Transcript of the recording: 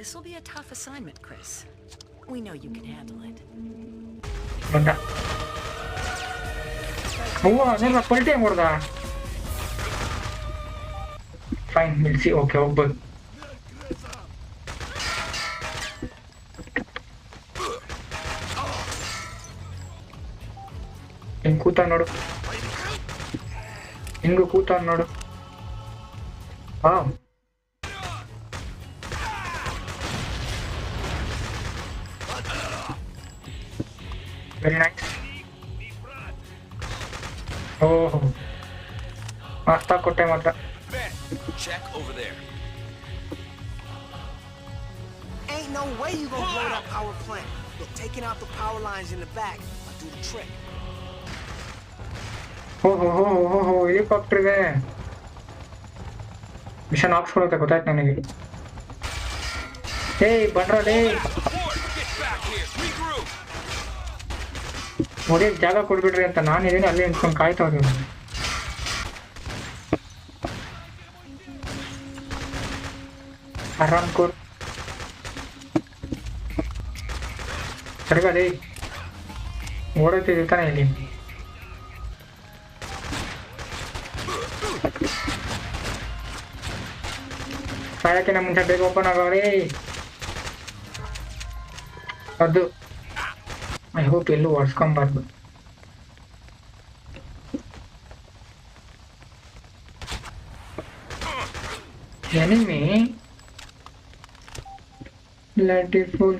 This will be a tough assignment, Chris. We know you can handle it. ಬಂದ ಅವ್ವ ನೋಡ್ರ ಪಲ್ಟಿ ಹೆಂಗ್ ಹೊಡ್ದ ಫೈನ್ ನಿಲ್ಸಿ ಓಕೆ ಹೋಗ್ಬೋದು ಹೆಂಗ್ ಕೂತ ನೋಡು ಹೆಂಗು ಕೂತ ನೋಡು ವಾವ್ ವೆರಿ ನೈಸ್ ಓಹೋ ಮಸ್ತ ಕೊಟ್ಟೆ ಮಾತ್ರ Check over there. Ain't no way you gonna blow that power plant. Look, taking out the power lines in the back, I'll do the trick. ಓಹೋ ಹೆಲಿಕಾಪ್ಟರ್ಗೆ ಮಿಷನ್ ಹಾಕ್ಸ್ಕೊಳತ್ತೆ ಗೊತ್ತಾಯ್ತು ನನಗೆ ಏಯ್ ಬನ್ರಲೇ ಹೊಡಿಯಕ್ ಜಾಗ ಕೊಡ್ಬಿಡ್ರಿ ಅಂತ ನಾನು ಇದೀನಿ ಅಲ್ಲಿ ನಿಂತ್ಕೊಂಡು ಕಾಯ್ತಾ ಹೋಗಿ ಆರಾಮ್ ಕೋರ್ ಸರಿಗಲೇ ಓಡೋತಿರ್ತಾನೆ ಇಲ್ಲಿ ಸಾಯಕಿನ ಮುಂಚೆ ಬೇಗ ಓಪನ್ ಆಗೋರಿ ಅದು ಐ ಹೋಪ್ ಎಲ್ಲೂ ಒಡ್ಸ್ಕೊಂಬಾರ್ದು enemy let it full